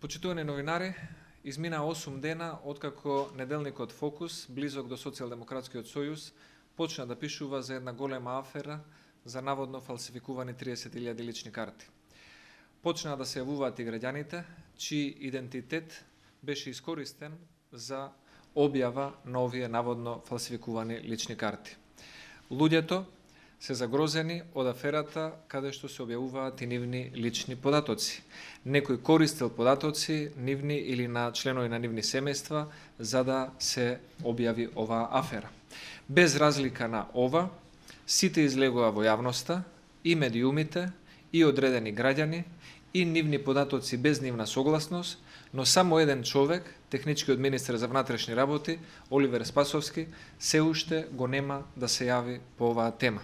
Почитувани новинари, измина 8 дена откако неделникот Фокус, близок до Социјалдемократскиот сојуз, почна да пишува за една голема афера за наводно фалсификувани 30.000 лични карти. Почнаа да се јавуваат и граѓаните, чиј идентитет беше искористен за објава на овие наводно фалсификувани лични карти. Луѓето се загрозени од аферата каде што се објавуваат и нивни лични податоци. Некој користел податоци нивни или на членови на нивни семејства за да се објави оваа афера. Без разлика на ова, сите излегува во јавноста, и медиумите, и одредени граѓани, и нивни податоци без нивна согласност, но само еден човек, техничкиот министер за внатрешни работи, Оливер Спасовски, се уште го нема да се јави по оваа тема.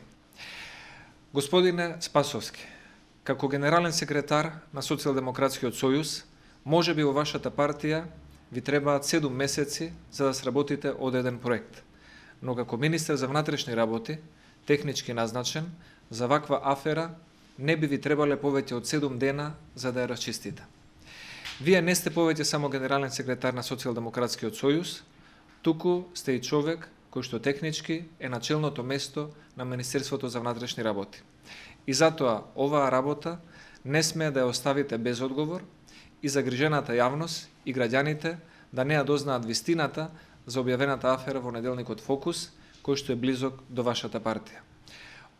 Господине Спасовски, како генерален секретар на Социјалдемократскиот сојуз, може би во вашата партија ви требаат 7 месеци за да сработите од еден проект. Но како министер за внатрешни работи, технички назначен, за ваква афера не би ви требале повеќе од 7 дена за да ја расчистите. Вие не сте повеќе само генерален секретар на Социјалдемократскиот сојуз, туку сте и човек кој што технички е на челното место на Министерството за внатрешни работи. И затоа оваа работа не смее да ја оставите без одговор и загрижената јавност и граѓаните да не ја дознаат вистината за објавената афера во неделникот Фокус, кој што е близок до вашата партија.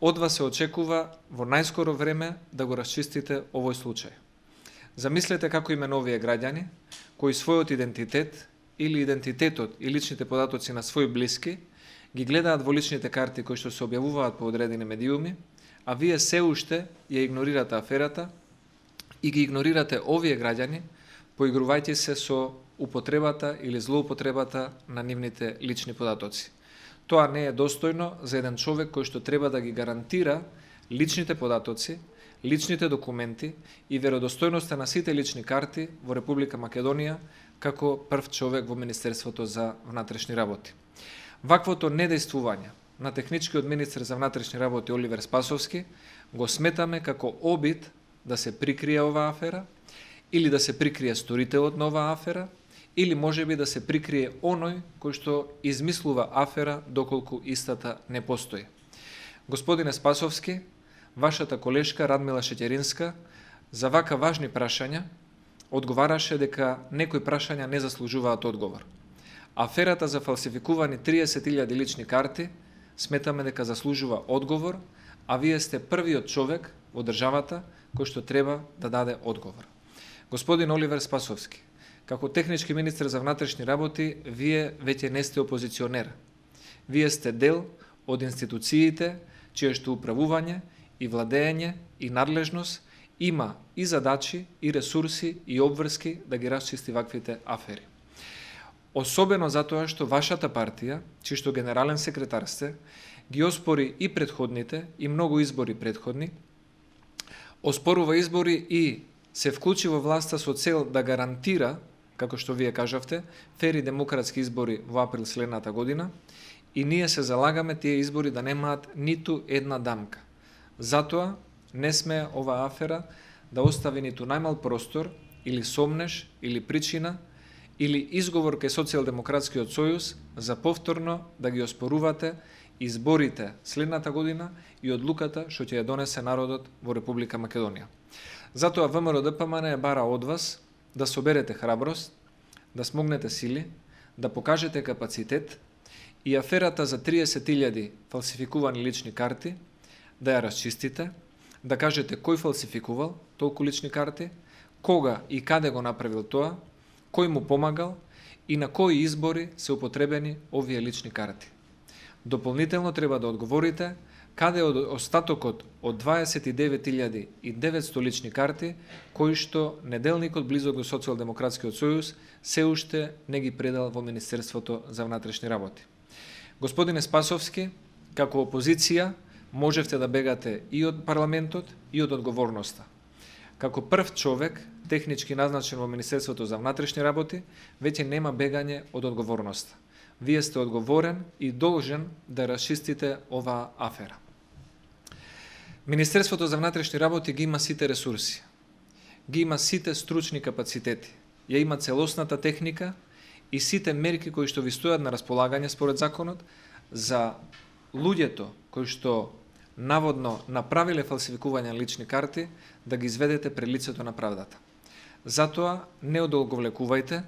Од вас се очекува во најскоро време да го расчистите овој случај. Замислете како име овие граѓани, кои својот идентитет или идентитетот и личните податоци на своји блиски ги гледаат во личните карти кои што се објавуваат по одредени медиуми, а вие се уште ја игнорирате аферата и ги игнорирате овие граѓани, поигрувајќи се со употребата или злоупотребата на нивните лични податоци. Тоа не е достојно за еден човек кој што треба да ги гарантира личните податоци, личните документи и веродостојноста на сите лични карти во Република Македонија како прв човек во Министерството за внатрешни работи. Ваквото недејствување на техничкиот министер за внатрешни работи Оливер Спасовски го сметаме како обид да се прикрие оваа афера или да се прикрие сторителот на оваа афера или можеби да се прикрие оној кој што измислува афера доколку истата не постои. Господине Спасовски, вашата колешка Радмила Шеќеринска за вака важни прашања одговараше дека некои прашања не заслужуваат одговор. Аферата за фалсификувани 30.000 лични карти сметаме дека заслужува одговор, а вие сте првиот човек во државата кој што треба да даде одговор. Господин Оливер Спасовски, како технички министер за внатрешни работи, вие веќе не сте опозиционер. Вие сте дел од институциите чие што управување и владење и надлежност има и задачи, и ресурси, и обврски да ги расчисти ваквите афери. Особено затоа што вашата партија, чиј што генерален секретар сте, ги оспори и предходните, и многу избори предходни, оспорува избори и се вклучи во власта со цел да гарантира, како што вие кажавте, фери демократски избори во април следната година, и ние се залагаме тие избори да немаат ниту една дамка. Затоа не сме оваа афера да остави ниту најмал простор, или сомнеш, или причина, или изговор кај Социјалдемократскиот сојуз за повторно да ги оспорувате изборите следната година и одлуката што ќе ја донесе народот во Република Македонија. Затоа ВМРО-ДПМН бара од вас да соберете храброст, да смогнете сили, да покажете капацитет и аферата за 30.000 фалсификувани лични карти да ја расчистите, да кажете кој фалсификувал толку лични карти, кога и каде го направил тоа, кој му помагал и на кои избори се употребени овие лични карти. Дополнително треба да одговорите каде е остатокот од 29.900 лични карти кои што неделникот близок до Социјалдемократскиот сојуз се уште не ги предал во Министерството за внатрешни работи. Господине Спасовски, како опозиција можевте да бегате и од парламентот и од одговорноста. Како прв човек, технички назначен во Министерството за внатрешни работи, веќе нема бегање од одговорноста. Вие сте одговорен и должен да расчистите оваа афера. Министерството за внатрешни работи ги има сите ресурси, ги има сите стручни капацитети, ја има целосната техника и сите мерки кои што ви стојат на располагање според законот за луѓето кои што наводно направиле фалсификување на лични карти да ги изведете пред лицето на правдата. Затоа не одолговлекувајте.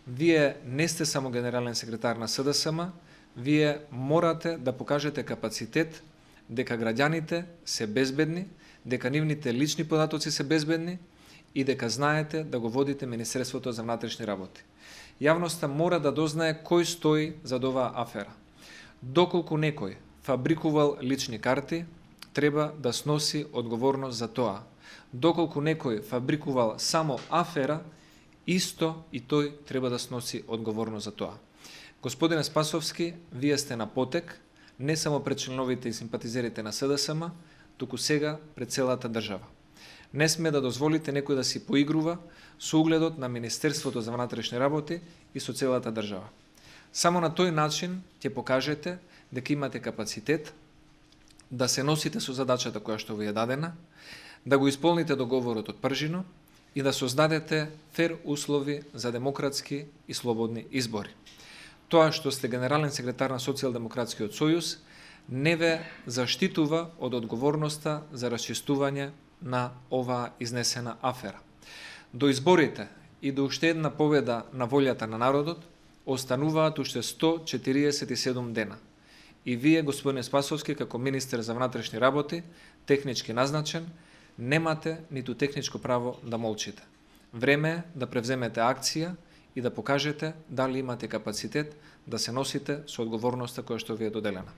Вие не сте само генерален секретар на СДСМ, вие морате да покажете капацитет дека граѓаните се безбедни, дека нивните лични податоци се безбедни и дека знаете да го водите Министерството за внатрешни работи. Јавноста мора да дознае кој стои зад оваа афера. Доколку некој фабрикувал лични карти, треба да сноси одговорност за тоа. Доколку некој фабрикувал само афера, исто и тој треба да сноси одговорност за тоа. Господине Спасовски, вие сте на потек, не само пред членовите и симпатизерите на СДСМ, туку сега пред целата држава. Не сме да дозволите некој да си поигрува со угледот на Министерството за внатрешни работи и со целата држава. Само на тој начин ќе покажете дека имате капацитет да се носите со задачата која што ви е дадена, да го исполните договорот од Пржино и да создадете фер услови за демократски и слободни избори. Тоа што сте генерален секретар на Социјалдемократскиот сојуз не ве заштитува од одговорноста за расчистување на оваа изнесена афера. До изборите и до уште една победа на волјата на народот остануваат уште 147 дена. И вие, господине Спасовски, како министер за внатрешни работи, технички назначен, немате ниту техничко право да молчите. Време е да превземете акција и да покажете дали имате капацитет да се носите со одговорноста која што ви е доделена.